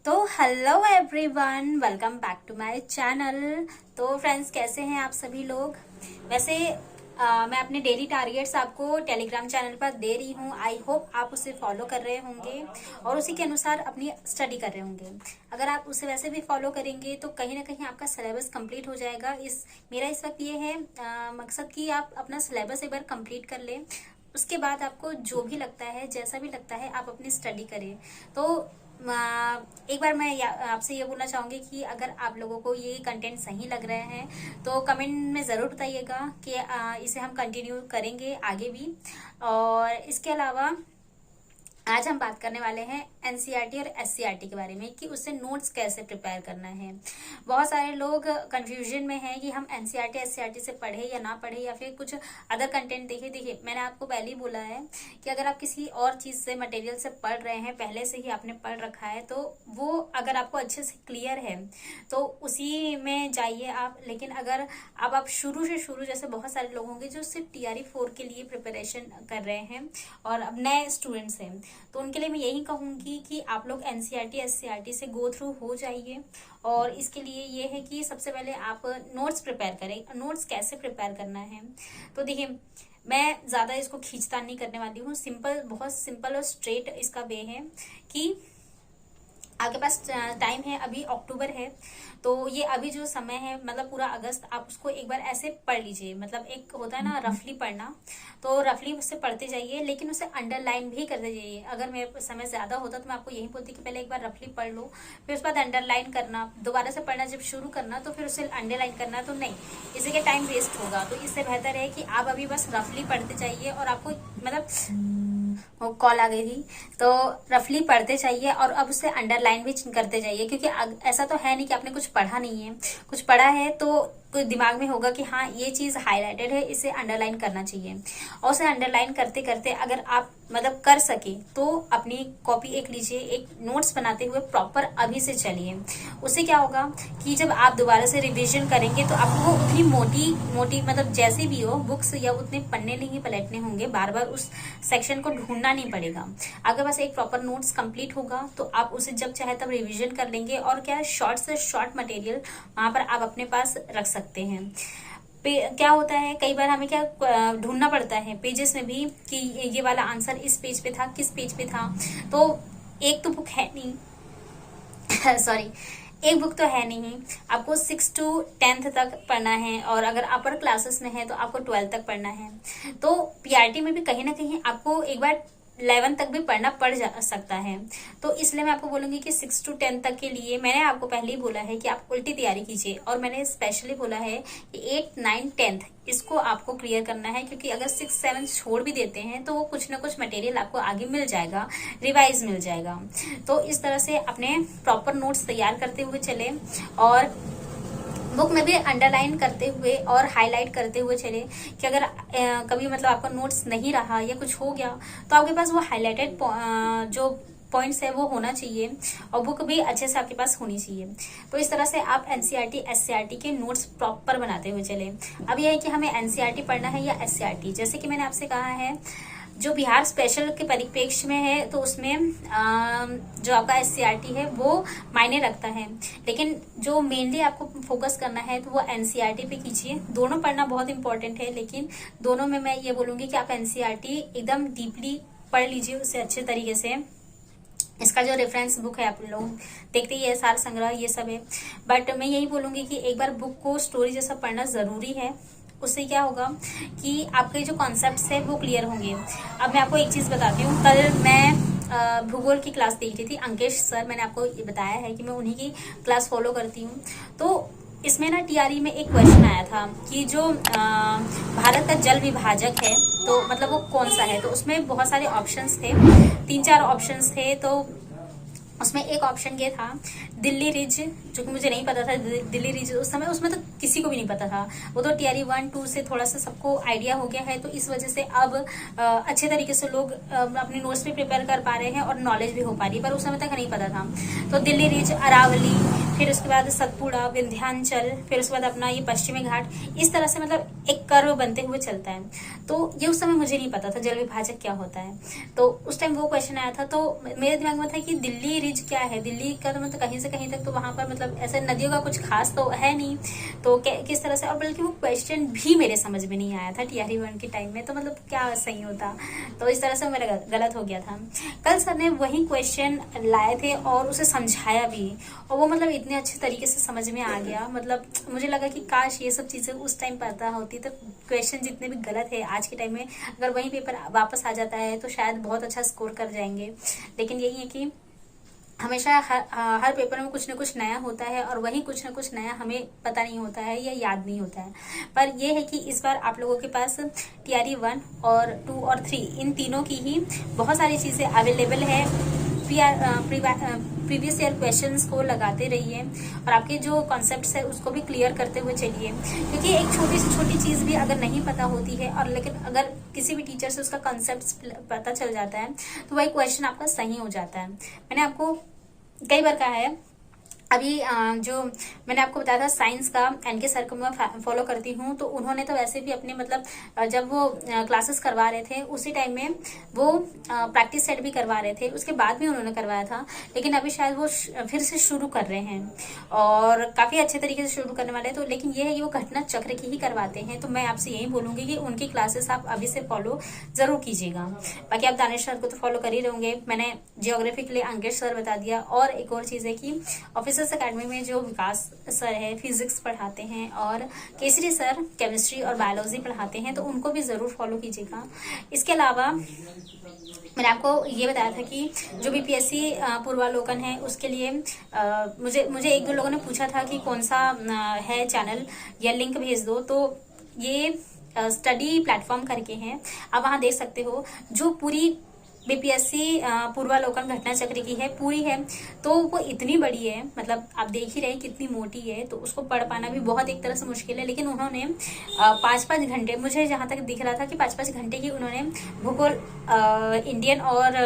तो hello everyone, welcome back to my channel. तो friends, कैसे हैं आप सभी लोग। वैसे मैं अपने डेली टारगेट्स आपको टेलीग्राम चैनल पर दे रही हूँ। आई होप आप उसे फॉलो कर रहे होंगे और उसी के अनुसार अपनी स्टडी कर रहे होंगे। अगर आप उसे वैसे भी फॉलो करेंगे तो कहीं ना कहीं आपका सिलेबस कंप्लीट हो जाएगा। मेरा इस वक्त ये है मकसद कि आप अपना सिलेबस एक बार कंप्लीट कर लें। उसके बाद आपको जो भी लगता है, जैसा भी लगता है, आप अपनी स्टडी करें। तो एक बार मैं आपसे ये बोलना चाहूंगी कि अगर आप लोगों को ये कंटेंट सही लग रहे हैं तो कमेंट में ज़रूर बताइएगा कि इसे हम कंटिन्यू करेंगे आगे भी। और इसके अलावा आज हम बात करने वाले हैं एनसीईआरटी और एससीईआरटी के बारे में कि उससे नोट्स कैसे प्रिपेयर करना है। बहुत सारे लोग कंफ्यूजन में हैं कि हम एनसीईआरटी एससीईआरटी से पढ़े या ना पढ़े या फिर कुछ अदर कंटेंट देखे। देखिए, मैंने आपको पहले ही बोला है कि अगर आप किसी और चीज़ से, मटेरियल से पढ़ रहे हैं, पहले से ही आपने पढ़ रखा है, तो वो अगर आपको अच्छे से क्लियर है तो उसी में जाइए आप। लेकिन अगर अब आप शुरू से शुरू, जैसे बहुत सारे लोग होंगे जो सिर्फ TRE 4 के लिए प्रिपरेशन कर रहे हैं और अब नए स्टूडेंट्स हैं, तो उनके लिए मैं यही कहूंगी कि आप लोग एनसीईआरटी एससीईआरटी से गो थ्रू हो जाइए। और इसके लिए ये है कि सबसे पहले आप नोट्स प्रिपेयर करें। नोट्स कैसे प्रिपेयर करना है, तो देखिए, मैं ज्यादा इसको खींचतान नहीं करने वाली हूँ। सिंपल, बहुत सिंपल और स्ट्रेट इसका वे है कि आपके पास टाइम है। अभी अक्टूबर है, तो ये अभी जो समय है, मतलब पूरा अगस्त, आप उसको एक बार ऐसे पढ़ लीजिए। मतलब एक होता है ना रफली पढ़ना, तो रफली उससे पढ़ते जाइए, लेकिन उसे अंडरलाइन भी करते जाइए। अगर मेरे समय ज्यादा होता तो मैं आपको यही बोलती कि पहले एक बार रफली पढ़ लो, फिर उसके बाद अंडरलाइन करना, दोबारा से पढ़ना जब शुरू करना तो फिर उसे अंडरलाइन करना। तो नहीं, इसी के टाइम वेस्ट होगा। तो इससे बेहतर है कि आप अभी बस रफली पढ़ते जाइए और आपको मतलब कॉल आ गई थी, तो रफली पढ़ते जाइए और अब उसे अंडरलाइन भी करते जाइए। क्योंकि ऐसा तो है नहीं कि आपने कुछ पढ़ा नहीं है, कुछ पढ़ा है तो कुछ दिमाग में होगा कि हाँ, ये चीज हाईलाइटेड है, इसे अंडरलाइन करना चाहिए। और उसे अंडरलाइन करते करते अगर आप मतलब कर सके तो अपनी कॉपी एक लीजिए, एक नोट्स बनाते हुए प्रॉपर अभी से चलिए। उससे क्या होगा कि जब आप दोबारा से रिवीजन करेंगे तो आपको उतनी मोटी मोटी, मतलब जैसे भी हो बुक्स, या उतने पन्ने नहीं पलटने होंगे, बार बार उस सेक्शन को ढूंढना नहीं पड़ेगा। अगर बस एक प्रॉपर नोट्स कंप्लीट होगा तो आप उसे जब चाहे तब रिवीजन कर लेंगे। और क्या, शॉर्ट से शॉर्ट मटेरियल वहां पर आप अपने पास रख सकते हैं। क्या होता है, कई बार हमें क्या ढूंढना पड़ता है पेजेस में भी कि ये वाला आंसर इस पेज पे था, किस पेज पे था। तो एक तो बुक है नहीं सॉरी, एक बुक तो है नहीं, आपको 6 to 10th तक पढ़ना है। और अगर अपर क्लासेस में है तो आपको 12th तक पढ़ना है। तो पीआरटी में भी कहीं ना कहीं आपको एक बार 11 तक भी पढ़ना पड़ सकता है। तो इसलिए मैं आपको बोलूंगी कि 6 to 10 तक के लिए मैंने आपको पहले ही बोला है कि आप उल्टी तैयारी कीजिए। और मैंने स्पेशली बोला है कि 8, 9, 10 इसको आपको क्लियर करना है। क्योंकि अगर 6, 7 छोड़ भी देते हैं तो वो कुछ ना कुछ मटेरियल आपको आगे मिल जाएगा, रिवाइज मिल जाएगा। तो इस तरह से अपने प्रॉपर नोट्स तैयार करते हुए चले और बुक में भी अंडरलाइन करते हुए और हाईलाइट करते हुए चले कि अगर कभी मतलब आपका नोट्स नहीं रहा या कुछ हो गया तो आपके पास वो हाईलाइटेड जो पॉइंट्स है वो होना चाहिए और बुक भी अच्छे से आपके पास होनी चाहिए। तो इस तरह से आप एनसीईआरटी एससीईआरटी के नोट्स प्रॉपर बनाते हुए चले। अब यह है कि हमें एनसीईआरटी पढ़ना है या एससीईआरटी। जैसे कि मैंने आपसे कहा है, जो बिहार स्पेशल के परिप्रेक्ष्य में है तो उसमें जो आपका एससीईआरटी है वो मायने रखता है। लेकिन जो मेनली आपको फोकस करना है तो वो एनसीईआरटी पे कीजिए। दोनों पढ़ना बहुत इंपॉर्टेंट है, लेकिन दोनों में मैं ये बोलूंगी कि आप एनसीईआरटी एकदम डीपली पढ़ लीजिए उससे अच्छे तरीके से। इसका जो रेफरेंस बुक है, आप लोग देखते ही है, सार संग्रह ये सब है। बट मैं यही बोलूंगी कि एक बार बुक को स्टोरी जैसा पढ़ना जरूरी है। उससे क्या होगा कि आपके जो कॉन्सेप्ट्स है वो क्लियर होंगे। अब मैं आपको एक चीज बताती हूँ। कल मैं भूगोल की क्लास देख रही थी, अंकेश सर, मैंने आपको ये बताया है कि मैं उन्हीं की क्लास फॉलो करती हूँ। तो इसमें ना TRE में एक क्वेश्चन आया था कि जो भारत का जल विभाजक है तो मतलब वो कौन सा है। तो उसमें बहुत सारे ऑप्शंस थे, 3-4 ऑप्शंस थे। तो उसमें एक ऑप्शन ये था दिल्ली रिज, जो कि मुझे नहीं पता था। दिल्ली रिज उस समय उसमें तो किसी को भी नहीं पता था। वो तो TRE 1, 2 से थोड़ा सा सबको आइडिया हो गया है। तो इस वजह से अब अच्छे तरीके से लोग अपनी नोट्स भी प्रिपेयर कर पा रहे हैं और नॉलेज भी हो पा रही है, पर उस समय तक नहीं पता था। तो दिल्ली रिज, अरावली, फिर उसके बाद सतपुड़ा, विंध्याचल, फिर उसके बाद अपना ये पश्चिमी घाट, इस तरह से मतलब एक कर्व बनते हुए चलता है। तो ये उस समय मुझे नहीं पता था जल विभाजक क्या होता है। तो उस टाइम वो क्वेश्चन आया था, तो मेरे दिमाग में था कि दिल्ली ब्रिज क्या है, दिल्ली का तो मतलब कहीं से कहीं तक तो वहां पर मतलब ऐसे नदियों का कुछ खास तो है नहीं, तो किस तरह से, और बल्कि वो क्वेश्चन भी मेरे समझ में नहीं आया था टीआरई 1 के टाइम में, तो मतलब क्या सही होता, तो इस तरह से मेरा गलत हो गया था। कल सर ने वही क्वेश्चन लाए थे और उसे समझाया भी, और वो मतलब इतने अच्छे तरीके से समझ में आ गया, मतलब मुझे लगा कि काश ये सब चीजें उस टाइम पता होती, तो क्वेश्चन जितने भी गलत है आज के टाइम में अगर वही पेपर वापस आ जाता है तो शायद बहुत अच्छा स्कोर कर जाएंगे। लेकिन यही है कि हमेशा हर पेपर में कुछ ना कुछ नया होता है, और वही कुछ ना कुछ नया हमें पता नहीं होता है या याद नहीं होता है। पर यह है कि इस बार आप लोगों के पास टीआरई 1 और 2 और 3 इन तीनों की ही बहुत सारी चीजें अवेलेबल है। प्रीवियस ईयर क्वेश्चंस को लगाते रहिए और आपके जो कॉन्सेप्ट्स है उसको भी क्लियर करते हुए चलिए, क्योंकि एक छोटी से छोटी चीज भी अगर नहीं पता होती है और लेकिन अगर किसी भी टीचर से उसका कॉन्सेप्ट पता चल जाता है तो वही क्वेश्चन आपका सही हो जाता है। मैंने आपको कई बार कहा है, अभी जो मैंने आपको बताया था साइंस का एनके सर को मैं फॉलो करती हूँ, तो उन्होंने तो वैसे भी अपने मतलब जब वो क्लासेस करवा रहे थे उसी टाइम में वो प्रैक्टिस सेट भी करवा रहे थे, उसके बाद भी उन्होंने करवाया था, लेकिन अभी शायद वो फिर से शुरू कर रहे हैं और काफी अच्छे तरीके से शुरू करने वाले हैं। तो लेकिन ये है कि वो घटना चक्र की ही करवाते हैं, तो मैं आपसे यही बोलूंगी कि उनकी क्लासेस आप अभी से फॉलो जरूर कीजिएगा। बाकी आप दानिश सर को तो फॉलो कर ही रहोगे, मैंने जियोग्राफी के लिए अंकित सर बता दिया, और एक और चीज है कि ऑफिसर्स एकेडमी में जो विकास सर है फिजिक्स पढ़ाते हैं और केसरी सर केमिस्ट्री और बायोलॉजी पढ़ाते हैं, तो उनको भी जरूर फॉलो कीजिएगा। इसके अलावा मैंने आपको ये बताया था कि जो बीपीएससी पूर्वालोकन है उसके लिए मुझे एक दो लोगों ने पूछा था कि कौन सा है चैनल या लिंक भेज दो, तो ये स्टडी प्लेटफॉर्म करके हैं, आप वहां देख सकते हो, जो पूरी बीपीएससी पूर्वालोकन घटना चक्र की है पूरी है, तो वो इतनी बड़ी है, मतलब आप देख ही रहे हैं कितनी मोटी है, तो उसको पढ़ पाना भी बहुत एक तरह से मुश्किल है। लेकिन उन्होंने 5-5 घंटे, मुझे जहां तक दिख रहा था कि 5-5 घंटे की उन्होंने भूगोल इंडियन और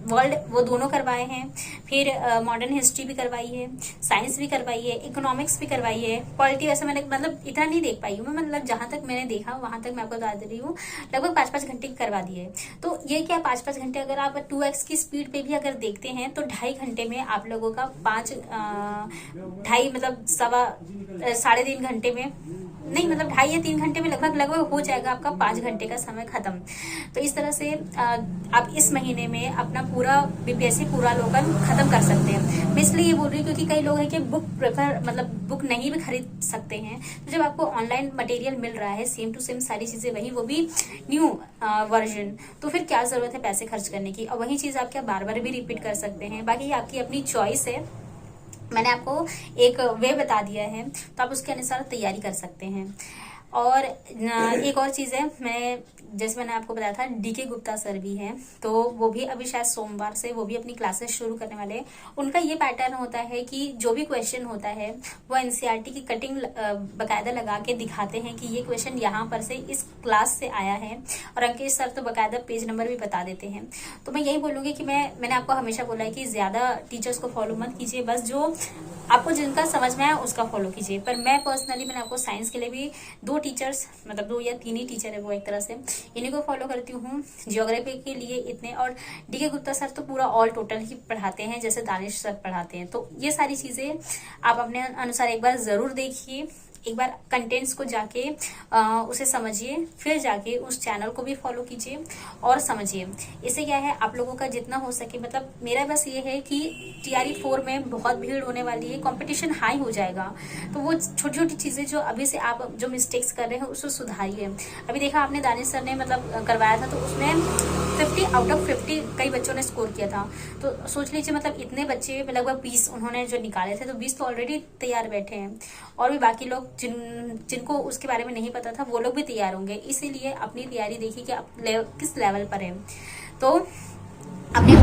वर्ल्ड वो दोनों करवाए हैं, फिर मॉडर्न हिस्ट्री भी करवाई है, साइंस भी करवाई है, इकोनॉमिक्स भी करवाई है, पॉलिटी वैसे मैंने मतलब इतना नहीं देख पाई हूँ मैं, मतलब जहां तक मैंने देखा वहां तक मैं आपको बता दे रही हूँ, लगभग 5-5 घंटे की करवा दी है। तो ये क्या 5-5 घंटे अगर आप 2x की स्पीड पे भी अगर देखते हैं तो 2.5 घंटे में आप लोगों का 2.5 मतलब 3.5 घंटे में नहीं, मतलब 2.5 या 3 घंटे में लगभग हो जाएगा आपका 5 घंटे का समय खत्म। तो इस तरह से आप इस महीने में अपना पूरा बीपीएससी पूर्वालोकन खत्म कर सकते हैं। मैं इसलिए ये बोल रही हूँ क्योंकि कई लोग हैं कि बुक नहीं भी खरीद सकते हैं, तो जब आपको ऑनलाइन मटेरियल मिल रहा है सेम टू सेम सारी चीजें वही, वो भी न्यू वर्जन, तो फिर क्या जरूरत है पैसे खर्च करने की, और वही चीज आप क्या बार बार भी रिपीट कर सकते हैं। बाकी आपकी अपनी चॉइस है, मैंने आपको एक वे बता दिया है, तो आप उसके अनुसार तैयारी कर सकते हैं। और एक और चीज है, मैं जैसे मैंने आपको बताया था डीके गुप्ता सर भी हैं, तो वो भी अभी शायद सोमवार से वो भी अपनी क्लासेस शुरू करने वाले हैं। उनका ये पैटर्न होता है कि जो भी क्वेश्चन होता है वो एनसीईआरटी की कटिंग बकायदा लगा के दिखाते हैं कि ये क्वेश्चन यहाँ पर से इस क्लास से आया है, और अंकित सर तो बकायदा पेज नंबर भी बता देते हैं। तो मैं यही बोलूंगी कि मैंने आपको हमेशा बोला है कि ज्यादा टीचर्स को फॉलो मत कीजिए, बस जो आपको जिनका समझ में आया उसका फॉलो कीजिए। पर मैं पर्सनली मैंने आपको साइंस के लिए भी 2 टीचर्स, मतलब 2 या 3 ही टीचर है वो एक तरह से, इन्हीं को फॉलो करती हूँ। जियोग्राफी के लिए इतने, और डीके गुप्ता सर तो पूरा ऑल टोटल ही पढ़ाते हैं जैसे दानिश सर पढ़ाते हैं। तो ये सारी चीजें आप अपने अनुसार एक बार जरूर देखिए, एक बार कंटेंट्स को जाके उसे समझिए, फिर जाके उस चैनल को भी फॉलो कीजिए और समझिए। इससे क्या है, आप लोगों का जितना हो सके, मतलब मेरा बस ये है कि टीआरई 4 में बहुत भीड़ होने वाली है, कंपटीशन हाई हो जाएगा, तो वो छोटी छोटी चीजें जो अभी से आप जो मिस्टेक्स कर रहे हैं उसको सुधारिए। अभी देखा आपने दानिश सर ने मतलब करवाया था, तो उसमें 50 आउट ऑफ 50 कई बच्चों ने स्कोर किया था। तो सोच लीजिए, मतलब इतने बच्चे लगभग 20 उन्होंने जो निकाले थे, तो 20 तो ऑलरेडी तैयार बैठे हैं, और भी बाकी लोग जिनको उसके बारे में नहीं पता था वो लोग भी तैयार होंगे। इसीलिए अपनी तैयारी देखिए कि आप किस लेवल पर है, तो अपनी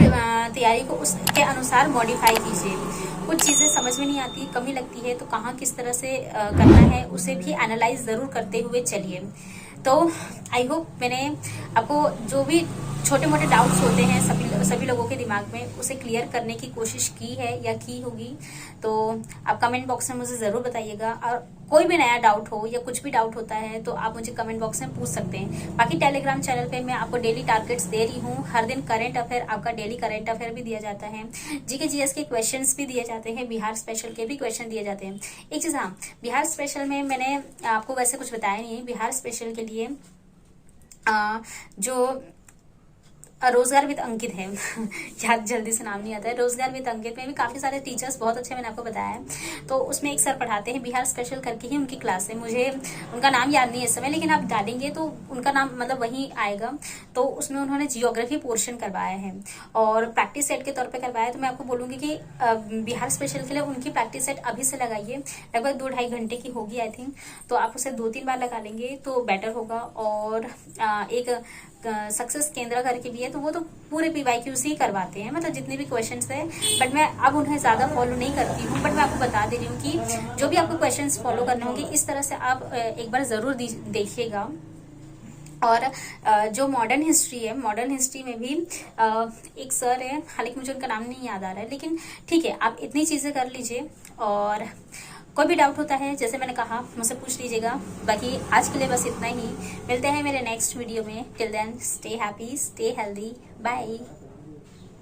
तैयारी को उसके अनुसार मॉडिफाई कीजिए। कुछ चीजें समझ में नहीं आती, कमी लगती है, तो कहाँ किस तरह से करना है उसे भी एनालाइज जरूर करते हुए चलिए। तो आई होप मैंने आपको जो भी छोटे मोटे डाउट्स होते हैं सभी लोगों के दिमाग में, उसे क्लियर करने की कोशिश की है या की होगी, तो आप कमेंट बॉक्स में मुझे जरूर बताइएगा। और कोई भी नया डाउट हो या कुछ भी डाउट होता है तो आप मुझे कमेंट बॉक्स में पूछ सकते हैं। बाकी टेलीग्राम चैनल पे मैं आपको डेली टारगेट्स दे रही हूँ। हर दिन करंट अफेयर, आपका डेली करंट अफेयर भी दिया जाता है, जीके जीएस के क्वेश्चंस भी दिए जाते हैं, बिहार स्पेशल के भी क्वेश्चन दिए जाते हैं। एक चीज, हाँ, बिहार स्पेशल में मैंने आपको वैसे कुछ बताया नहीं है। बिहार स्पेशल के लिए जो रोजगार विद अंकित है याद जल्दी से नाम नहीं आता है, रोजगार विद अंकित में भी काफी सारे टीचर्स बहुत अच्छे, मैंने आपको बताया है। तो उसमें एक सर पढ़ाते हैं बिहार स्पेशल करके ही उनकी क्लास है, मुझे उनका नाम याद नहीं है इस समय, लेकिन आप डालेंगे तो उनका नाम मतलब वही आएगा। तो उसमें उन्होंने जियोग्राफी पोर्शन करवाया है और प्रैक्टिस सेट के तौर पर करवाया। तो मैं आपको बोलूंगी कि बिहार स्पेशल के लिए उनकी प्रैक्टिस सेट अभी से लगाइए, लगभग 2-2.5 घंटे की होगी आई थिंक। तो आप उसे 2-3 बार लगा लेंगे तो बेटर होगा। और एक सक्सेस केंद्र करके भी है, तो वो तो पूरे PYQ से ही करवाते हैं, मतलब जितने भी क्वेश्चंस है। बट मैं अब उन्हें ज्यादा फॉलो नहीं करती हूँ, बट मैं आपको बता दे रही हूँ कि जो भी आपको क्वेश्चंस फॉलो करने होंगे इस तरह से आप एक बार जरूर देखिएगा। और जो मॉडर्न हिस्ट्री है, मॉडर्न हिस्ट्री में भी एक सर है, हालांकि मुझे उनका नाम नहीं याद आ रहा है, लेकिन ठीक है, आप इतनी चीजें कर लीजिए। और कोई भी डाउट होता है जैसे मैंने कहा मुझसे पूछ लीजिएगा। बाकी आज के लिए बस इतना ही, मिलते हैं मेरे नेक्स्ट वीडियो में। Till then stay happy, stay healthy, bye.